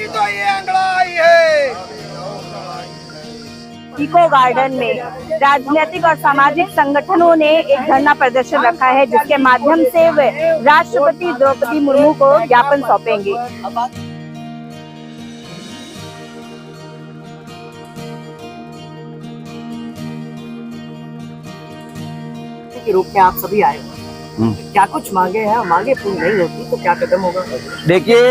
तो ये अंगड़ाई है। इको गार्डन में राजनीतिक और सामाजिक संगठनों ने एक धरना प्रदर्शन रखा है, जिसके माध्यम से वे राष्ट्रपति द्रौपदी मुर्मू को ज्ञापन सौंपेंगे। के रूप में आप सभी आए हो, क्या कुछ मांगे हैं? मांगे पूरी नहीं होती तो क्या कदम होगा? देखिए,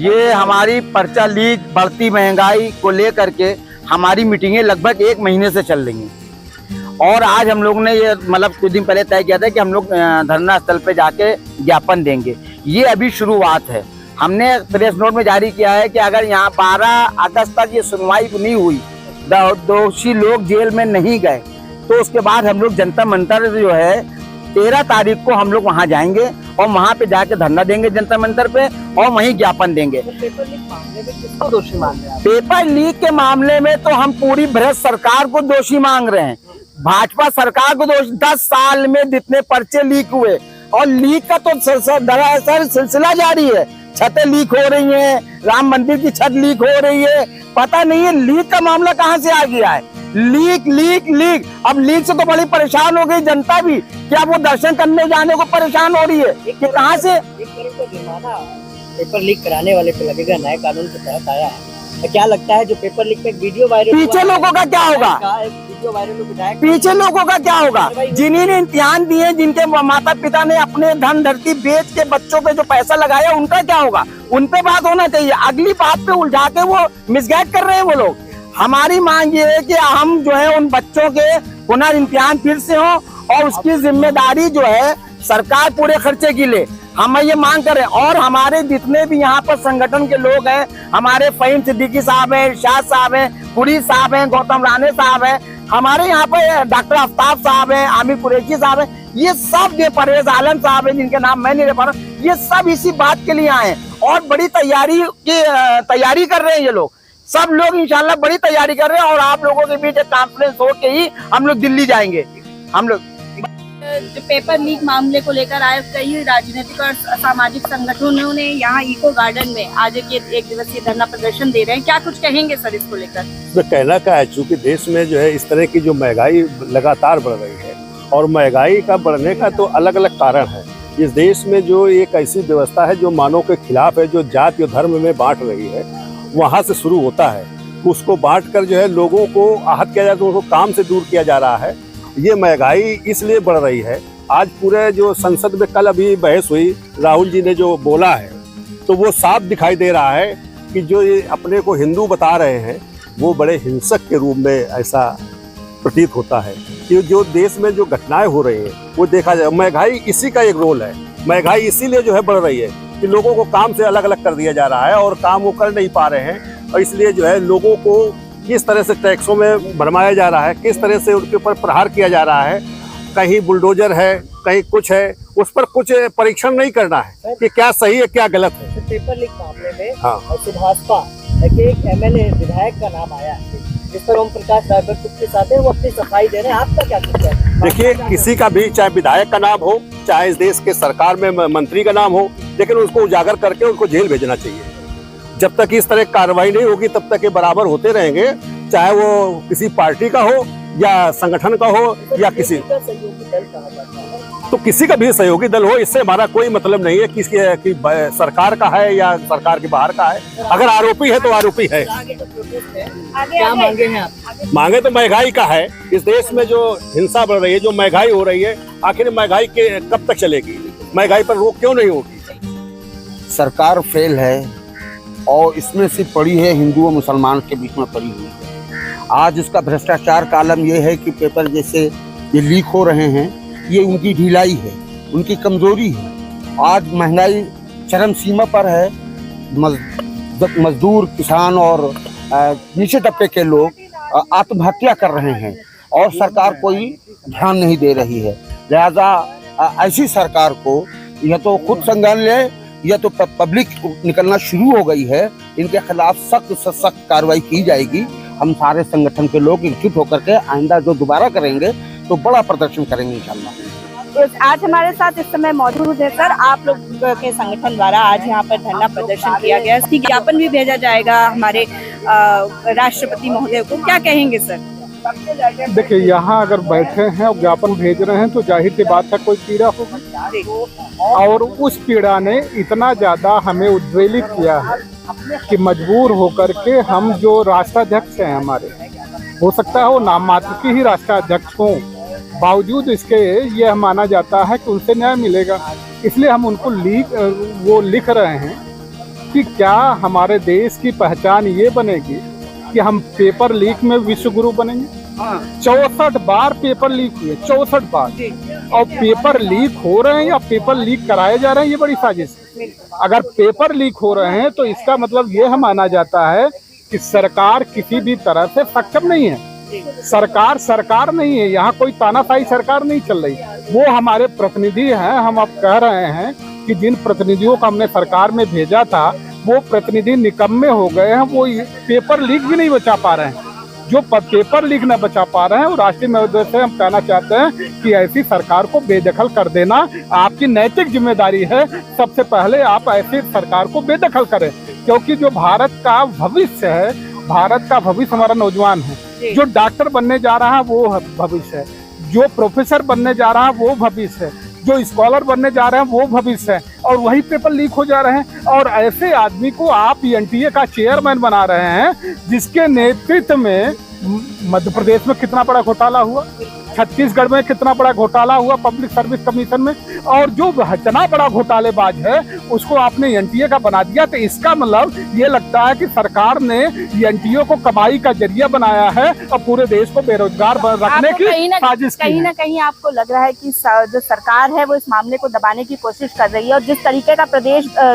ये हमारी पर्चा लीक, बढ़ती महंगाई को लेकर के हमारी मीटिंगें लगभग 1 महीने से चल रही हैं और आज हम लोग ने ये मतलब कुछ दिन पहले तय किया था कि हम लोग धरना स्थल पे जाके ज्ञापन देंगे। ये अभी शुरुआत है। हमने प्रेस नोट में जारी किया है कि अगर यहाँ 12 अगस्त तक ये सुनवाई नहीं हुई, दोषी लोग जेल में नहीं गए, तो उसके बाद हम लोग जनता मंतर जो है 13 तारीख को हम लोग वहाँ जाएंगे और वहाँ पे जाके धरना देंगे जनता मंतर पे और वहीं ज्ञापन देंगे। पेपर लीक मामले में किसको दोषी मान रहे हैं? पेपर लीक के मामले में तो हम पूरी भ्रष्ट सरकार को दोषी मांग रहे हैं, भाजपा सरकार को दोषी। 10 साल में जितने पर्चे लीक हुए और लीक का तो दरअसल सिलसिला जारी है। छतें लीक हो रही हैं, राम मंदिर की छत लीक हो रही है, पता नहीं है लीक का मामला कहाँ से आ गया है। लीक लीक लीक, अब लीक से तो बड़ी परेशान हो गई जनता भी, क्या वो दर्शन करने जाने को परेशान हो रही है कि कहाँ से। 1 करोड़ का जुर्माना पेपर लीक कराने वाले पे लगेगा, नए कानून के तहत आया है। तो क्या लगता है जो पेपर लीक पे एक वीडियो वायरल, पीछे लोगों का क्या होगा? वीडियो वायरल विधायक, पीछे लोगों का क्या होगा? जिन्होंने इम्तिहान दिए, जिनके माता पिता ने अपने धन धरती बेच के बच्चों पे जो पैसा लगाया, उनका क्या होगा? उन पे बात होना चाहिए। अगली बात पे उलझा के वो मिसगाइड कर रहे हैं वो लोग। हमारी मांग ये है कि हम जो है उन बच्चों के पुनर्इम्तिहान फिर से हो और उसकी जिम्मेदारी जो है सरकार पूरे खर्चे की ले। हम ये मांग करें। और हमारे जितने भी यहाँ पर संगठन के लोग हैं, हमारे फहीम सिद्दीकी साहब हैं, इरशाद साहब हैं, पुरी साहब हैं, गौतम राणे साहब हैं, हमारे यहाँ पर डॉक्टर आफ्ताब साहब हैं, आमिर कुरैशी साहब हैं, ये सब जो परवेज आलम साहब हैं, जिनके नाम मैं नहीं ले पा रहा, ये सब इसी बात के लिए आए और बड़ी तैयारी कर रहे हैं। ये लोग सब लोग इंशाल्लाह बड़ी तैयारी कर रहे हैं और आप लोगों के बीच एक कॉन्फ्रेंस हो के ही हम लोग दिल्ली जाएंगे। हम लोग जो पेपर लीक मामले को लेकर आए, कई राजनीतिक और सामाजिक संगठनों ने यहाँ इको गार्डन में आज एक दिवसीय धरना प्रदर्शन दे रहे हैं, क्या कुछ कहेंगे सर इसको लेकर? इसमें कहना क्या है, चूंकि देश में जो है इस तरह की जो महंगाई लगातार बढ़ रही है और महंगाई का बढ़ने का तो अलग अलग कारण है। इस देश में जो एक ऐसी व्यवस्था है जो मानव के खिलाफ है, जो जाति और धर्म में बांट रही है, वहाँ से शुरू होता है। उसको बांट कर जो है लोगों को आहत किया जाता है, उनको काम से दूर किया जा रहा है। ये महंगाई इसलिए बढ़ रही है। आज पूरे जो संसद में कल अभी बहस हुई, राहुल जी ने जो बोला है, तो वो साफ दिखाई दे रहा है कि जो ये अपने को हिंदू बता रहे हैं, वो बड़े हिंसक के रूप में ऐसा प्रतीत होता है कि जो देश में जो घटनाएं हो रही हैं वो देखा जाए। महंगाई इसी का एक रोल है। महंगाई इसीलिए जो है बढ़ रही है कि लोगों को काम से अलग अलग कर दिया जा रहा है और काम वो कर नहीं पा रहे हैं, और इसलिए जो है लोगों को किस तरह से टैक्सों में भरमाया जा रहा है, किस तरह से उनके ऊपर प्रहार किया जा रहा है। कहीं बुलडोजर है, कहीं कुछ है, उस पर कुछ परीक्षण नहीं करना है कि क्या सही है क्या गलत है। पेपर लीक मामले में हाँ, सुभाषपा के एक एमएलए विधायक का नाम आया है, जिस पर ओम प्रकाश राजभर के साथ है, वो अपनी सफाई दे रहे हैं। आपका क्या कहना है? देखिए, किसी का भी चाहे विधायक का नाम हो, चाहे इस देश के सरकार में मंत्री का नाम हो, लेकिन उसको उजागर करके उनको जेल भेजना चाहिए। जब तक इस तरह कार्रवाई नहीं होगी तब तक ये बराबर होते रहेंगे, चाहे वो किसी पार्टी का हो या संगठन का हो या किसी सहयोगी दल कहा जाता है। तो किसी का भी सहयोगी दल हो, इससे हमारा कोई मतलब नहीं है कि सरकार का है या सरकार के बाहर का है। अगर आरोपी है तो आरोपी है। क्या मांगे हैं आप? मांगे तो महंगाई का है। इस देश में जो हिंसा बढ़ रही है, जो महंगाई हो रही है, आखिर महंगाई के कब तक चलेगी? महंगाई पर रोक क्यों नहीं होगी? सरकार फेल है और इसमें से पड़ी है हिंदू और मुसलमान के बीच में पड़ी हुई है। आज इसका भ्रष्टाचार का आलम यह है कि पेपर जैसे ये लीक हो रहे हैं, ये उनकी ढिलाई है, उनकी कमजोरी है। आज महंगाई चरम सीमा पर है। मजदूर, किसान और नीचे तबके के लोग आत्महत्या कर रहे हैं और सरकार कोई ध्यान नहीं दे रही है। लिहाजा ऐसी सरकार को यह तो खुद संज्ञान ले, यह तो पब्लिक निकलना शुरू हो गई है। इनके खिलाफ सख्त से सख्त कार्रवाई की जाएगी। हम सारे संगठन के लोग एकजुट होकर के आइंदा जो दोबारा करेंगे तो बड़ा प्रदर्शन करेंगे इंशाल्लाह। आज हमारे साथ इस समय मौजूद है सर, आप लोग के संगठन द्वारा आज यहाँ पर धरना प्रदर्शन किया गया है। इसकी ज्ञापन भी भेजा जाएगा हमारे राष्ट्रपति महोदय को, क्या कहेंगे सर? देखिए, यहाँ अगर बैठे हैं और ज्ञापन भेज रहे हैं तो जाहिर सी बात है कोई पीड़ा होगी, और उस पीड़ा ने इतना ज्यादा हमें उद्वेलित किया है कि मजबूर होकर के हम जो राष्ट्राध्यक्ष हैं हमारे, हो सकता है वो नाम मात्र के ही राष्ट्राध्यक्ष हों, बावजूद इसके यह माना जाता है कि उनसे न्याय मिलेगा। इसलिए हम उनको लिख रहे हैं कि क्या हमारे देश की पहचान ये बनेगी कि हम पेपर लीक में विश्व गुरु बनेंगे? 64 बार पेपर लीक हुए, 64 बार, और पेपर लीक हो रहे हैं या पेपर लीक कराए जा रहे हैं, ये बड़ी साजिश है। अगर पेपर लीक हो रहे हैं तो इसका मतलब यह माना जाता है कि सरकार किसी भी तरह से सक्षम नहीं है। सरकार नहीं है, यहाँ कोई तानाशाही सरकार नहीं चल रही। वो हमारे प्रतिनिधि हैं। हम अब कह रहे हैं कि जिन प्रतिनिधियों को हमने सरकार में भेजा था वो प्रतिनिधि निकम्मे हो गए हैं, वो पेपर लीक भी नहीं बचा पा रहे हैं। जो पेपर लीक न बचा पा रहे हैं, वो राष्ट्रीय महोदय से हम कहना चाहते हैं कि ऐसी सरकार को बेदखल कर देना आपकी नैतिक जिम्मेदारी है। सबसे पहले आप ऐसी सरकार को बेदखल करें, क्योंकि जो भारत का भविष्य है, भारत का भविष्य हमारा नौजवान है। जो डॉक्टर बनने जा रहा है वो भविष्य है, जो प्रोफेसर बनने जा रहा है वो भविष्य है, जो स्कॉलर बनने जा रहे हैं वो भविष्य है, और वही पेपर लीक हो जा रहे हैं। और ऐसे आदमी को आप एनटीए का चेयरमैन बना रहे हैं, जिसके नेतृत्व में मध्य प्रदेश में कितना बड़ा घोटाला हुआ, छत्तीसगढ़ में कितना बड़ा घोटाला हुआ पब्लिक सर्विस कमीशन में, और जो इतना बड़ा घोटालेबाज है उसको आपने एनटीए का बना दिया। तो इसका मतलब ये लगता है कि सरकार ने एनटीए को कमाई का जरिया बनाया है और पूरे देश को बेरोजगार रखने की साजिश की है। कहीं ना कहीं आपको लग रहा है कि जो सरकार है वो इस मामले को दबाने की कोशिश कर रही है, और जिस तरीके का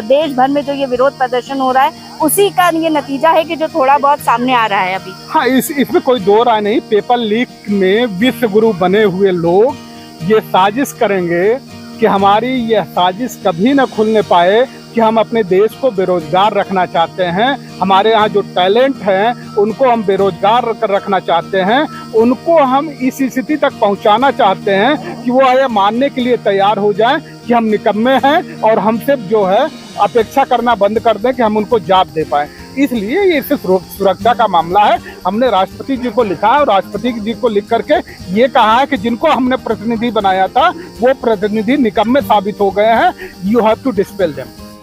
देश भर में जो ये विरोध प्रदर्शन हो रहा है उसी का ये नतीजा है कि जो थोड़ा बहुत सामने आ रहा है अभी। हाँ, इसमें कोई दो राय नहीं। पेपर लीक में विश्व गुरु बने हुए लोग ये साजिश करेंगे कि हमारी यह साजिश कभी न खुलने पाए कि हम अपने देश को बेरोजगार रखना चाहते हैं। हमारे यहाँ जो टैलेंट हैं उनको हम बेरोजगार रखना चाहते हैं, उनको हम इस स्थिति तक पहुँचाना चाहते हैं कि वो यह मानने के लिए तैयार हो जाएं कि हम निकम्मे हैं और हमसे जो है अपेक्षा करना बंद कर दें कि हम उनको जवाब दे पाएं। इसलिए ये सिर्फ सुरक्षा का मामला है। हमने राष्ट्रपति जी को लिखा है और राष्ट्रपति जी को लिख करके ये कहा है कि जिनको हमने प्रतिनिधि बनाया था वो प्रतिनिधि निकम्मे साबित हो गए हैं। You have to dispel them.